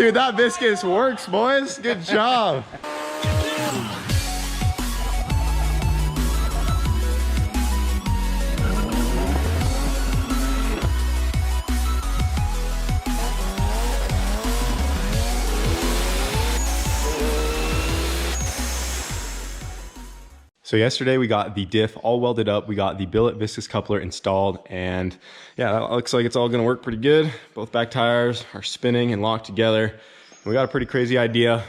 Dude, that viscous works, boys. Good job. So yesterday we got the diff all welded up. We got the billet viscous coupler installed, and yeah, that looks like it's all gonna work pretty good. Both back tires are spinning and locked together. We got a pretty crazy idea,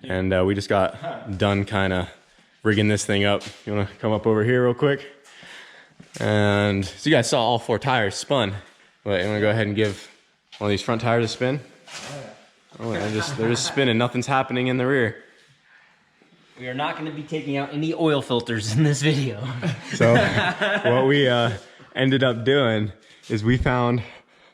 and we just got done kind of rigging this thing up. You wanna come up over here real quick? And so you guys saw all 4 tires spun. But you wanna go ahead and give one of these front tires a spin? Oh, they're just spinning. Nothing's happening in the rear. We are not going to be taking out any oil filters in this video. So what we ended up doing is we found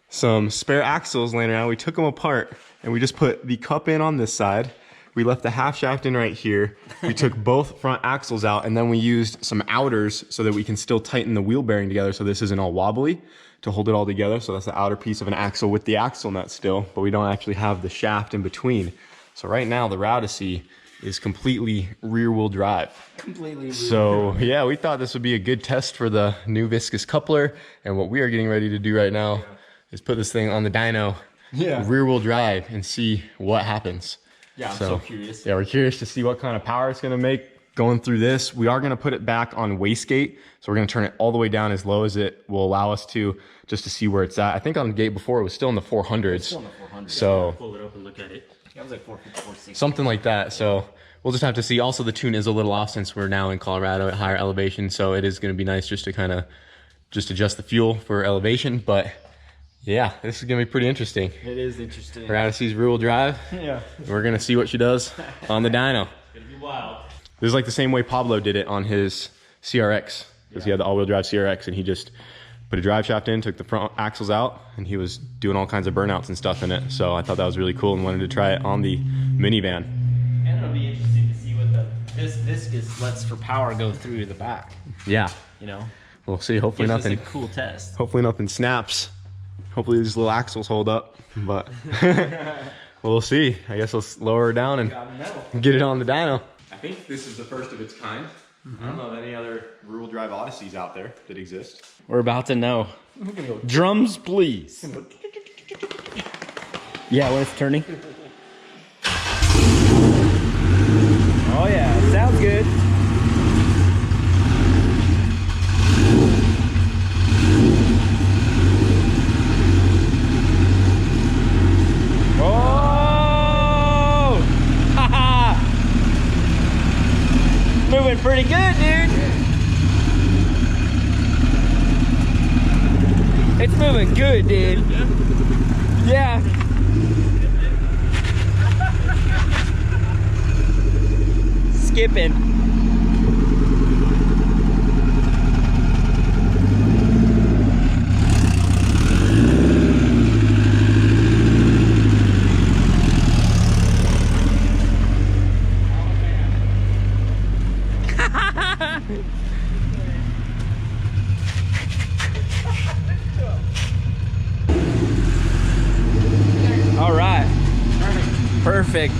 some spare axles laying around. We took them apart and we just put the cup in on this side. We left the half shaft in right here. We took both front axles out, and then we used some outers so that we can still tighten the wheel bearing together so this isn't all wobbly, to hold it all together. So that's the outer piece of an axle with the axle nut still, but we don't actually have the shaft in between. So right now the RWD is completely rear wheel drive. Completely. So yeah, we thought this would be a good test for the new viscous coupler, and what we are getting ready to do right now is put this thing on the dyno rear wheel drive and see what happens. Yeah, I'm so curious. Yeah, we're curious to see what kind of power it's gonna make going through this. We are gonna put it back on wastegate, so we're gonna turn it all the way down as low as it will allow us to, just to see where it's at. I think on the gate before it was still in the 400s. It's still in the 400s. So pull it up and look at it. That was like 450, 460. Something like that. So we'll just have to see. Also, the tune is a little off since we're now in Colorado at higher elevation. So it is going to be nice just to kind of just adjust the fuel for elevation. But yeah, this is going to be pretty interesting. It is interesting. RWD's rear wheel drive. Yeah. We're going to see what she does on the dyno. It's going to be wild. This is like the same way Pablo did it on his CRX, because he had the all-wheel drive CRX, and he just put a drive shaft in, took the front axles out, and he was doing all kinds of burnouts and stuff in it. So I thought that was really cool and wanted to try it on the minivan. And it'll be interesting to see what this viscous lets for power go through the back. Yeah. You know? We'll see. Hopefully nothing. It's a cool test. Hopefully nothing snaps. Hopefully these little axles hold up. But we'll see. I guess let's lower her down and get it on the dyno. I think this is the first of its kind. I don't know of any other rear-wheel drive Odysseys out there that exist. We're about to know. Drums, please. Yeah, when it's turning. Oh yeah, sounds good. Oh! Haha! Moving pretty good, dude. It's moving good, dude. Yeah. Skipping. All right. Perfect.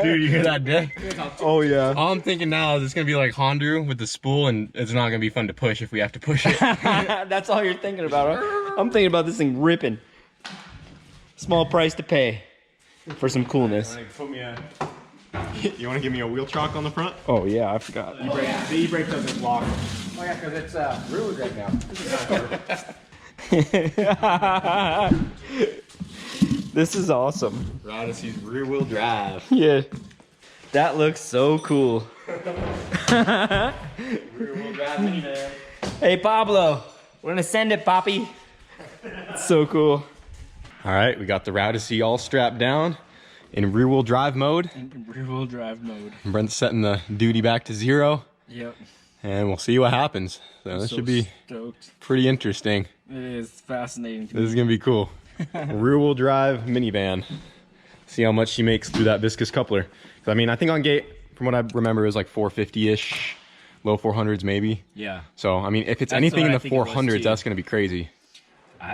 Dude, you hear that dick? Oh yeah. All I'm thinking now is it's gonna be like Honda with the spool, and it's not gonna be fun to push if we have to push it. That's all you're thinking about, huh? I'm thinking about this thing ripping. Small price to pay for some coolness. You wanna give me a wheel chock on the front? Oh yeah, I forgot. The e-brake doesn't lock. Oh yeah, because it's rear wheel drive now. This is awesome. Odysseys rear wheel drive. Yeah. That looks so cool. Rear wheel drive minivan. Hey Pablo, we're gonna send it, Poppy. It's so cool. All right, we got the RWD all strapped down in rear wheel drive mode. In rear wheel drive mode. Brent's setting the duty back to 0. Yep. And we'll see what happens. So this should be stoked. pretty interesting. It is fascinating to This is gonna be cool. Rear wheel drive minivan. See how much she makes through that viscous coupler. 'Cause, I mean, I think on gate, from what I remember, it was like 450-ish, low 400s maybe. Yeah. So I mean, if it's That's anything what in I the think it was, 400s, too. that's gonna be crazy.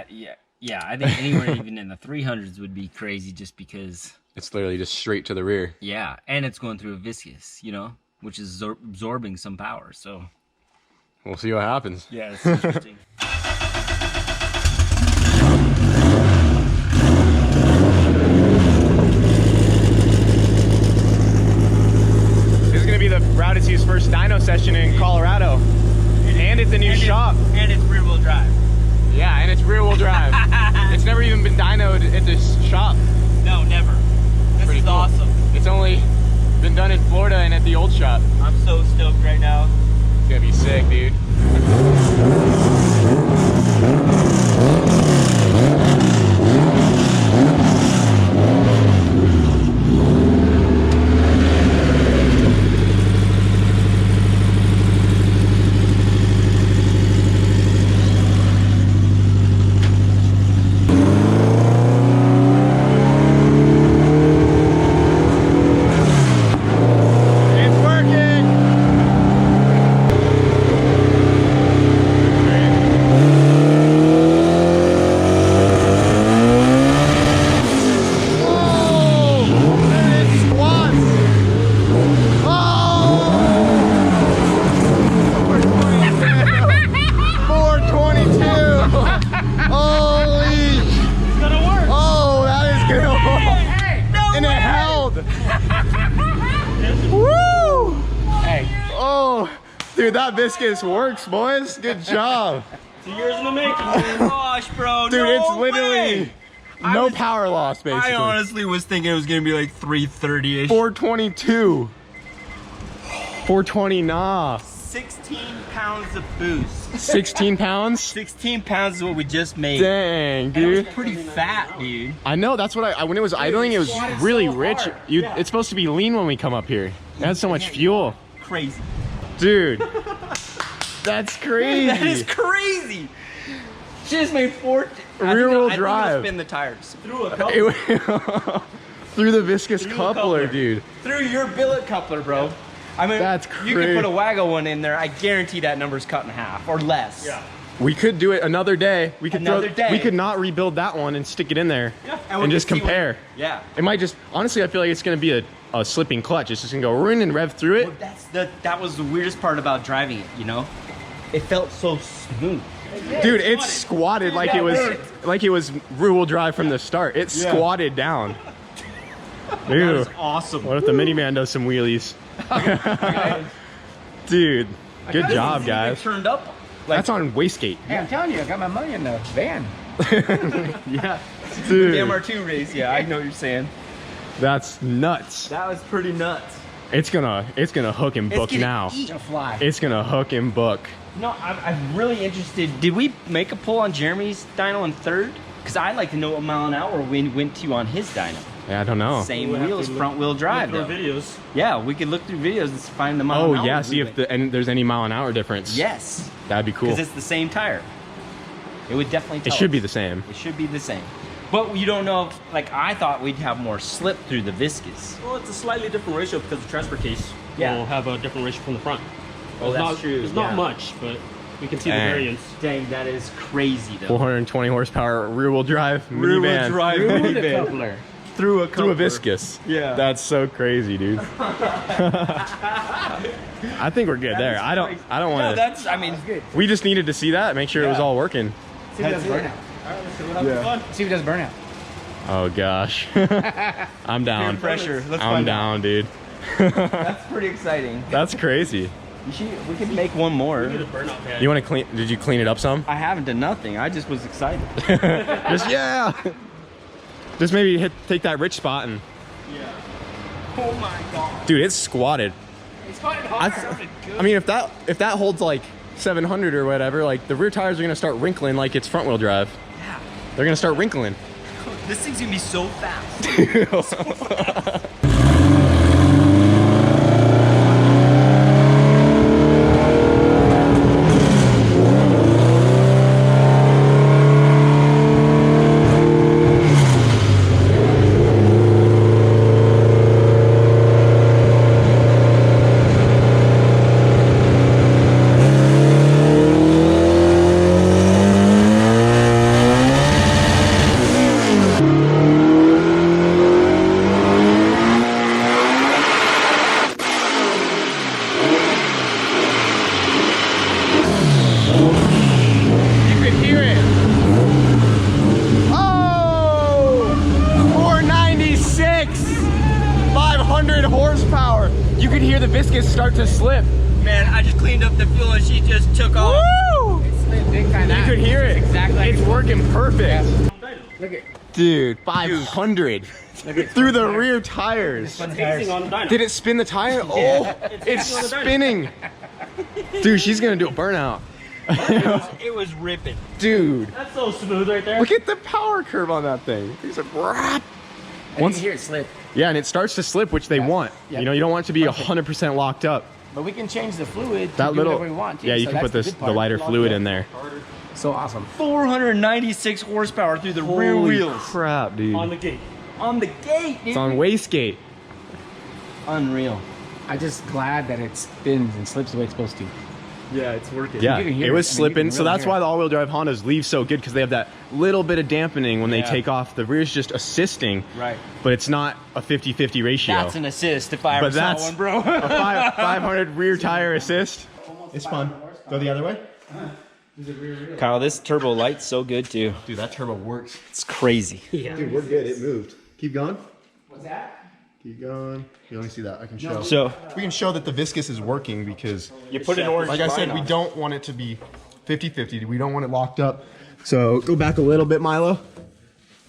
Yeah. Yeah, I think anywhere even in the 300s would be crazy just because. It's literally just straight to the rear. Yeah, and it's going through a viscous, you know, which is absorbing some power. So We'll see what happens. yeah, it's interesting. This is gonna be the RWD's first dyno session in Colorado. And it's a new shop. And it's rear-wheel drive. Yeah, and it's rear-wheel drive. It's never even been dynoed at this shop. No, never. This Pretty is cool. awesome. It's only been done in Florida and at the old shop. I'm so stoked right now. It's gonna be sick, dude. Dude, that viscous works, boys. Good job. 2 years in the making. Gosh, bro. Dude, no it's literally way. no power loss, basically. I honestly was thinking it was gonna be like 330-ish. 422. 420, nah. 16 pounds of boost. 16 pounds? 16 pounds is what we just made. Dang, And it was dude. pretty fat, dude. I know, that's what when it was idling, it was really so rich. hard. It's supposed to be lean when we come up here. It has so much fuel. Crazy. Dude, that's crazy. That is crazy. She just made Rear-wheel drive. Spin the tires through a coupler. Through the viscous Through a coupler, dude. Through your billet coupler, bro. I mean, That's you crazy. could put a Waggle one in there. I guarantee that number's cut in half or less. Yeah. We could do it another day. We could Another day. We could not rebuild that one and stick it in there we and just could see compare. Yeah. It might just honestly, I feel like it's gonna be a slipping clutch. It's just gonna go run and rev through it. Well, that was the weirdest part about driving it. You know, it felt so smooth. Dude, it squatted like it was rear-wheel drive from the start. It squatted down. Dude, That was awesome. what if the minivan does some wheelies? Dude, good job, guys. Turned up. That's on wastegate. Hey, I'm telling you, I got my money in the van. Yeah. The Dude, MR2 race. Yeah, I know what you're saying. that's nuts. That was pretty nuts. It's gonna hook and book now. It's gonna fly. It's gonna hook and book. No, I'm really interested. Did we make a pull on Jeremy's dyno in third? Because I'd like to know what mile an hour we went to on his dyno. Yeah, I don't know. Same We'll have wheels, to front wheel drive Look though. through videos. Yeah, we could look through videos and find the mile Oh an hour. yeah, we see if went. there's any mile an hour difference. Yes, That'd be cool. because it's the same tire. It would definitely tell It should be us. the same. It should be the same. But you don't know if, like, I thought we'd have more slip through the viscous. Well, it's a slightly different ratio because the transfer case Yeah. will have a different ratio from the front. Oh, it's that's not, true, It's not yeah. much, but we can see Dang. the variance. Dang, that is crazy though. 420 horsepower rear-wheel drive Rear-wheel minivan drive Through the minivan. coupler. Through a through coupler. a viscous. Yeah. That's so crazy, dude. I think we're good there. I don't No, want to. that's, I mean, good. We just needed to see that, make sure it was Yeah. all working. See if it does burnout. See if it does burnout. Oh gosh. I'm Peer down. pressure. Let's I'm find out. down, dude. That's pretty exciting. That's crazy. We could make one more. Get a burnout pad. You want to clean? Did you clean it up some? I haven't done nothing. I just was excited. Just yeah. Just maybe take that rich spot and, Oh my god. dude, it's squatted. It's quite I, hard. I mean, if that holds like 700 or whatever, like the rear tires are gonna start wrinkling like it's front wheel drive. Yeah. They're gonna start wrinkling. This thing's gonna be so fast. 500 horsepower. You could hear the viscous start to slip. Man, I just cleaned up the fuel and she just took off. Woo! Big time. You could hear it. Exactly. It's working perfect. Look at. Dude, 500 through the rear tires. Did it spin the tire? Oh, it's spinning. Dude, she's gonna do a burnout. It was ripping. Dude, That's so smooth right there. look at the power curve on that thing. It's like, I didn't hear it slip. yeah, and it starts to slip, which they want. Yeah. You know, you don't want it to be 100% locked up. But we can change the fluid to That do little, whatever we want. yeah, you so can put that's this good the part. lighter fluid in there. So awesome. 496 horsepower through the rear Holy wheels. crap, dude. On the gate. On the gate, dude. It's on wastegate. Unreal. I'm just glad that it spins and slips the way it's supposed to. Yeah, it's working. Yeah, You can hear it was it. I mean, you slipping, can so really that's hear why it. the all-wheel drive Hondas leave so good, because they have that little bit of dampening when they Yeah. take off. The rear's just assisting, Right. but it's not a 50-50 ratio. That's an assist if I ever But saw that's one, bro. a 500 rear tire assist. It's fun. Go the other way. Kyle, this turbo light's so good too. Dude, that turbo works. It's crazy. Dude, we're good. It moved. Keep going. What's that? Keep going. You only see that. I can show. So We can show that the viscous is working because, you put an orange like I said, line we on it. don't want it to be 50-50. We don't want it locked up. So go back a little bit, Milo.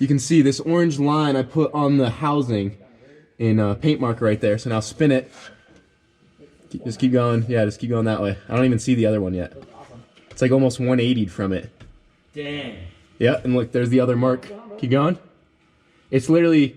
You can see this orange line I put on the housing in paint marker right there. So now spin it. Just keep going. Yeah, just keep going that way. I don't even see the other one yet. It's like almost 180'd from it. Dang. Yeah, and look, there's the other mark. Keep going. It's literally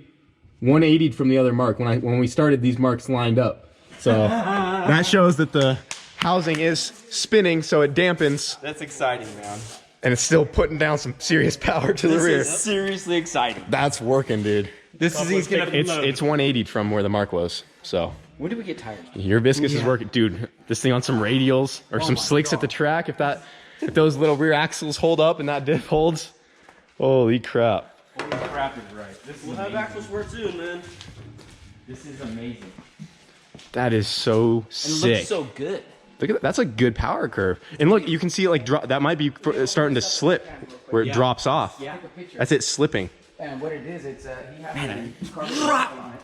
180'd from the other mark. When we started, these marks lined up. So that shows that the housing is spinning, so it dampens, That's exciting, man. and it's still putting down some serious power to the This rear. is seriously exciting. That's working, dude. This is he's gonna. It's 180'd from where the mark was. So When did we get tires? your viscous is working, dude. This thing on some radials or some slicks at the track. If those little rear axles hold up and that diff holds, holy crap. Crap is right. This will have axles for it soon, man. This is amazing. That is so And it sick. looks so good. Look at that. That's a good power curve. And look, you can see it like that might be starting to slip where it drops off. Yeah. That's it slipping. And what it is, it's he has a carbon on it.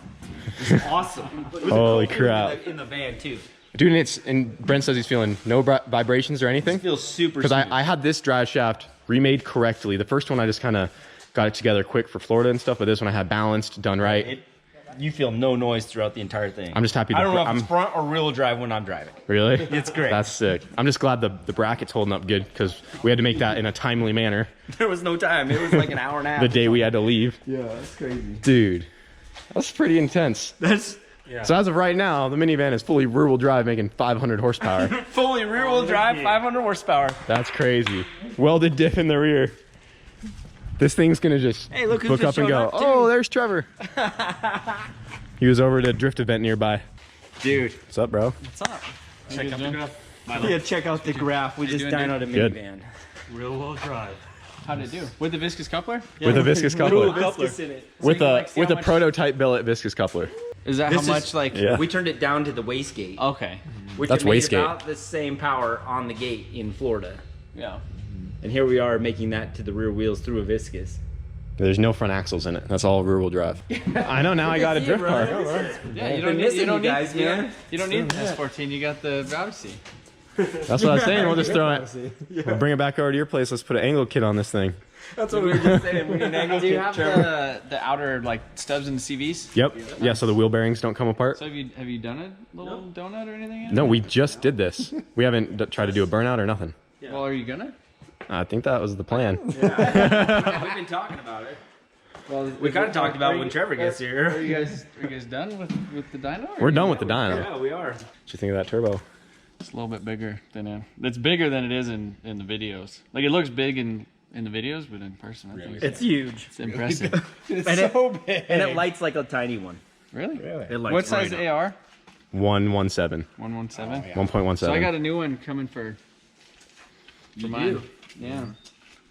It's awesome. Holy crap. In the van too. Dude, and Brent says he's feeling no vibrations or anything. It feels super. Because I had this drive shaft remade correctly. The first one I just kind of got it together quick for Florida and stuff, but this one I had balanced, done right. You feel no noise throughout the entire thing. I'm just happy. I don't know if it's front or rear drive when I'm driving. Really? It's great. That's sick. I'm just glad the bracket's holding up good because we had to make that in a timely manner There was no time. It was like an hour and a half. the day we had to leave. Yeah, that's crazy. Dude, that's pretty intense. That's yeah. So as of right now, the minivan is fully rear-wheel drive, making 500 horsepower. Fully rear wheel drive, 500 horsepower. That's crazy. Welded diff in the rear. This thing's gonna just Hey, look who's book up just and showing go. up, too. Oh, there's Trevor. He was over at a drift event nearby. Dude, What's up, bro? what's up? Check out the graph. Yeah, check out the graph. We just doing, dynoed a Good. minivan. Real well drive. How'd it do? With the viscous coupler? With a viscous coupler. Viscous in it. With you can, a like, see with how a much- prototype billet viscous coupler. Is that This how is- much like? Yeah. We turned it down to the wastegate, Okay. which That's made wastegate. about the same power on the gate in Florida. Yeah. And here we are making that to the rear wheels through a viscous. There's no front axles in it. That's all rear-wheel drive. I know. Now I got a drift car. Yeah. You Been don't need. missing You don't you need. guys, you don't- man. You don't need the S14. You got the Odyssey. That's what I was saying. We'll just throw it. We'll bring it back over to your place. Let's put an angle kit on this thing. That's what we were just saying. We need an angle Do you kit, have Trevor. the outer like stubs in the CVs? Yep. Yeah. So the wheel bearings don't come apart. So have you done a little donut or anything yet? No, we just did this. We haven't tried to do a burnout or nothing. Well, are you gonna? I think that was the plan. Yeah, we've been talking about it. Well, We kind of talked about it when Trevor gets Are here. you guys done with the dyno? or We're you- done with the dyno. Yeah, we are. What you think of that turbo? It's a little bit bigger than it's bigger than it is in the videos. Like it looks big in the videos, but in person, I think It's huge. it's impressive. It's so big. And it lights like a tiny one. Really? It lights What size right up. AR? 117. 117. 1.17. So I got a new one coming for mine. do? Yeah.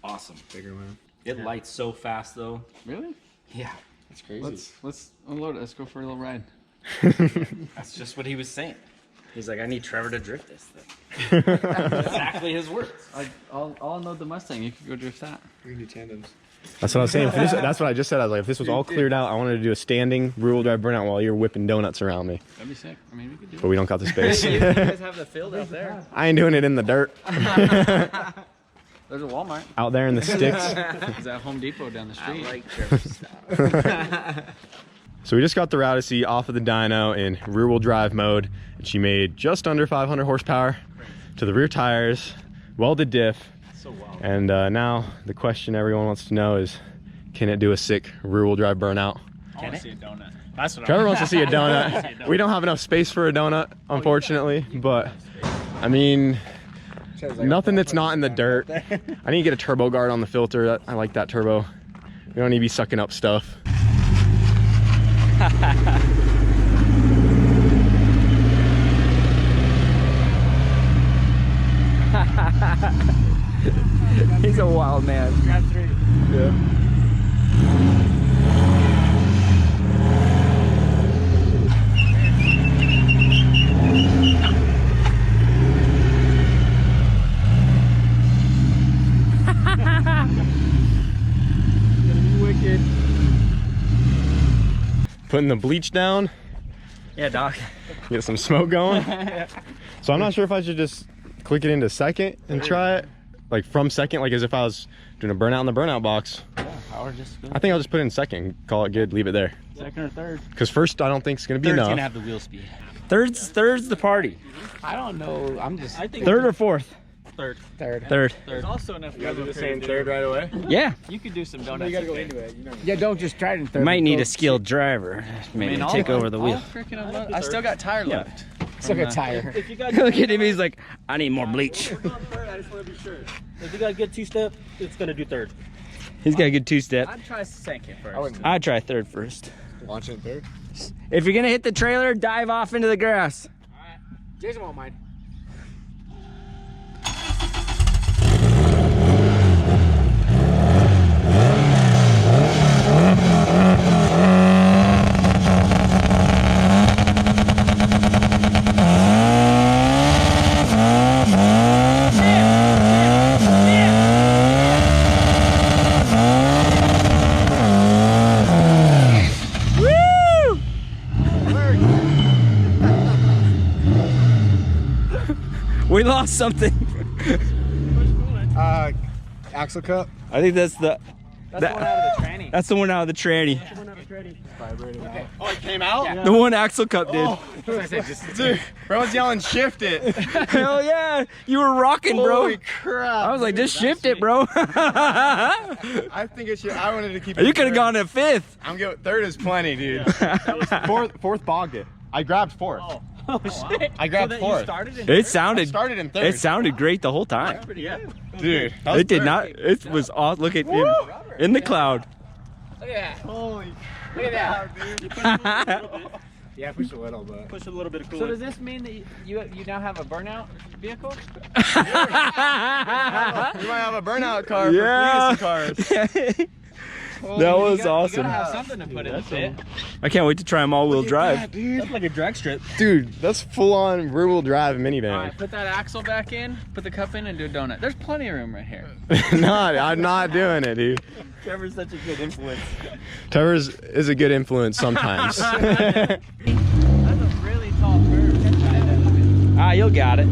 Awesome. Bigger one. It lights so fast though. Really? Yeah. That's crazy. Let's unload it. Let's go for a little ride. That's just what he was saying. He's like, I need Trevor to drift this thing. Exactly his words. I'll unload the Mustang. You can go drift that. We can do tandems. That's what I was saying. That's what I just said. I was like, if this was all cleared out, I wanted to do a standing rear-wheel drive burnout while you're whipping donuts around me. That'd be sick. I mean, we could do But we don't got the space. You guys have the field out there. I ain't doing it in the dirt. There's a Walmart. Out there in the sticks. There's that Home Depot down the street. I like Trevor's style. So we just got the RWD off of the dyno in rear-wheel drive mode, and she made just under 500 horsepower to the rear tires, welded diff. So wild. And now the question everyone wants to know is, can it do a sick rear-wheel drive burnout? I want to see a donut. That's what Trevor wants to see a donut. We don't have enough space for a donut, unfortunately, but I mean, nothing that's not in the dirt. I need to get a turbo guard on the filter. I like that turbo. We don't need to be sucking up stuff. He's a wild man. Grab 3. Yeah. Wicked. Putting the bleach down, Yeah, Doc. get some smoke going. So I'm not sure if I should just click it into second and try it, like from second, like as if I was doing a burnout in the burnout box. Power just go. I think I'll just put it in second, call it good, leave it there. Second or third. Because first, I don't think it's gonna be Third's enough. gonna have the wheel speed. Third's the party. I don't know. I'm just. I think Third or fourth? third. third. Third. There's also enough. You guys are just saying third right away? Yeah. You could do some donuts. You gotta go into it. You know. Yeah, don't just try it in third. Might need Go- a skilled driver. Maybe I'll- take over the I'll wheel. freaking love- I still got tire left. It's like a tire. If you got Look at him. He's like, I need more bleach. I just want to be sure. If you got a good two-step, it's gonna do third. He's got a good two-step. I'd try second first. I wouldn't I'd try third first. Launch it in third? If you're gonna hit the trailer, dive off into the grass. Jason won't mind. We lost something. Axle cup. I think that's the. That's the one out of the tranny. That's the one out of the tranny. Oh, it came out? The one axle cup did. Dude, bro was yelling, shift it. Hell yeah, you were rocking, bro. Holy crap. I was like, just shift it, bro. I think it should, I wanted to keep it. You could have gone to fifth. I'm good. Third is plenty, dude. Fourth bogged it. I grabbed fourth. Oh shit! I grabbed fourth. It I sounded. started in third. It sounded great the whole time. Dude. that was It did third. not. It was off. Look at him in the cloud. Look at that. Holy Look at that. Yeah, push a little, but. Push a little bit of So coolant. does this mean that you now have a burnout vehicle? You might have a burnout car Yeah. for Prius cars. That was You awesome. gotta have something to put in the pit. I can't wait to try them all-wheel drive. That's like a drag strip. Dude, that's full-on rear-wheel drive minivan. All right, put that axle back in, put the cup in, and do a donut. There's plenty of room right here. No, I'm not doing it, dude. Trevor's such a good influence. Trevor's is a good influence sometimes. That's a really tall curve. Ah, you'll got it.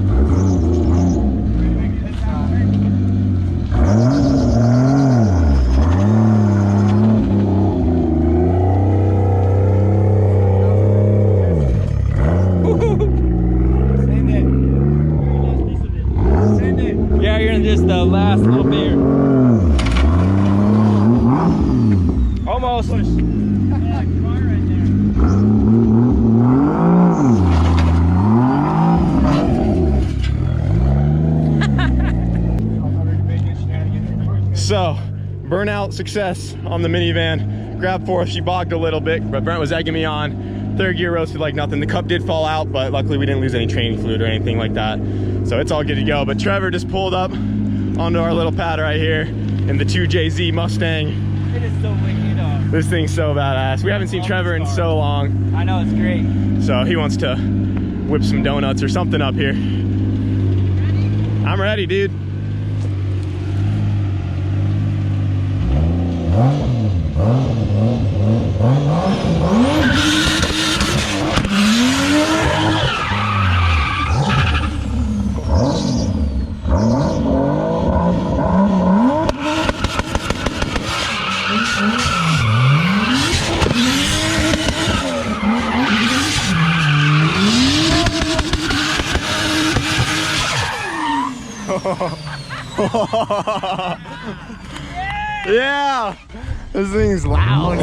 Yeah, you're in just the last little bit here. Almost. So, burnout success on the minivan. Grab fourth, she bogged a little bit, but Brent was egging me on. Third gear roasted like nothing. The cup did fall out, but luckily we didn't lose any training fluid or anything like that. So it's all good to go. But Trevor just pulled up onto our little pad right here in the 2JZ Mustang. It is so wicked. This thing's so badass. We haven't seen Trevor in so long. I know, it's great. So he wants to whip some donuts or something up here. I'm ready, dude. Yeah, this thing's loud.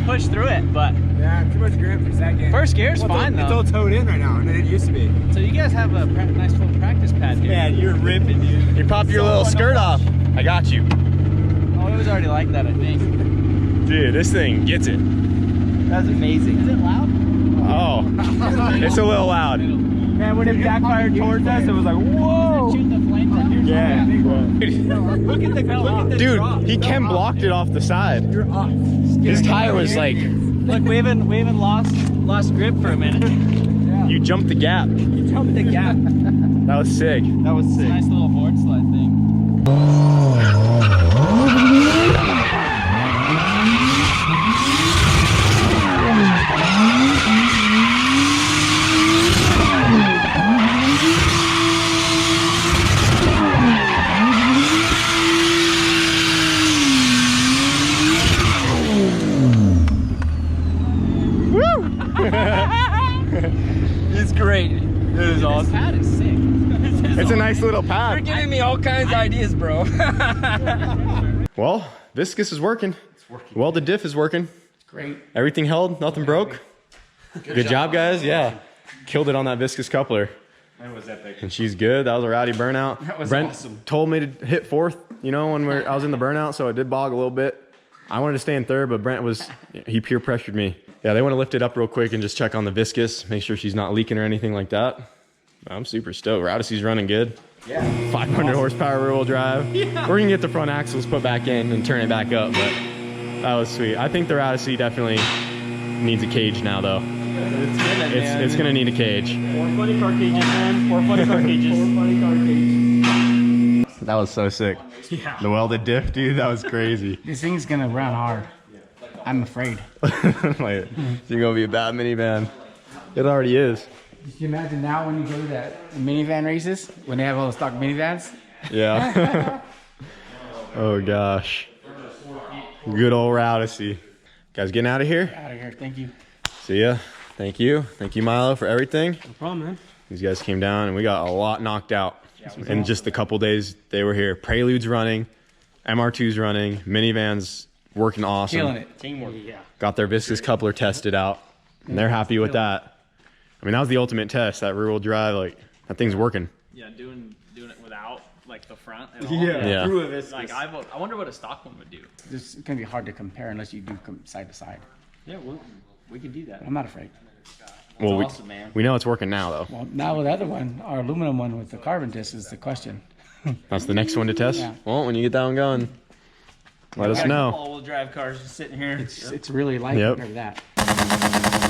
Push through it, but Yeah, too much grip for second. first gear's fine though. It's all towed in right now, and it used to be. So you guys have a nice full practice pad here. Man, you're ripping, dude. You pop your little skirt off. I got you. Oh, it was already like that, I think. Dude, this thing gets it. That's amazing. Is it loud? Oh, it's a little loud. Man, when it backfired towards us, it was like, whoa. Shoot the flames out? Yeah. Look at the Dude, drop. he Ken blocked it off the side. You're off. His tire was like, Look, we even lost grip for a minute. you jumped the gap. You jumped the gap. That was sick. That was sick. Nice little board slide thing. It's great. It is awesome. This pad is sick. It's a nice little You're pad. giving me all kinds of ideas, bro. Well, viscous is working. Well, the diff is working. Great. Everything held, nothing broke. Good job, guys. Yeah. Killed it on that viscous coupler. That was epic. And she's good. That was a rowdy burnout. That was Brent awesome. told me to hit fourth, you know, when I was in the burnout, so it did bog a little bit. I wanted to stay in third, but Brent he peer pressured me. Yeah, they want to lift it up real quick and just check on the viscous, make sure she's not leaking or anything like that. I'm super stoked. Rowdy's running good. Yeah. 500 horsepower rear wheel drive. Yeah. We're gonna get the front axles put back in and turn it back up, but that was sweet. I think the Rowdy definitely needs a cage now, though. It's gonna need a cage. 4 funny car cages, man. 4 funny car cages. 4 funny car cages. That was so sick. Yeah. The welded diff, dude, that was crazy. This thing's gonna run hard. I'm afraid. Like, you're gonna be a bad minivan. It already is. Can you imagine now when you go to that minivan races, when they have all the stock minivans? Yeah. Oh gosh. Good old Rowdy. Guys, getting out of here. Out of here, thank you. See ya. Thank you. Thank you, Milo, for everything. No problem, man. These guys came down and we got a lot knocked out in just the couple days they were here. Prelude's running, MR2's running, Minivan's working awesome. Killing it. Teamwork. Yeah. Got their viscous coupler tested out and they're happy with that. I mean, that was the ultimate test, that rear wheel drive, like that thing's working. Yeah, doing it without like the front at all. Yeah. Through a viscous. Like I wonder what a stock one would do. It's gonna be hard to compare unless you do side to side. Yeah, we can do that. I'm not afraid. Well, awesome, man. we know it's working now though. Well, now with the other one, our aluminum one with the carbon disc is the question. That's the next one to test. Yeah. Well, when you get that one going, let us know. All-wheel drive cars just sitting here. It's really light Yep. compared to that.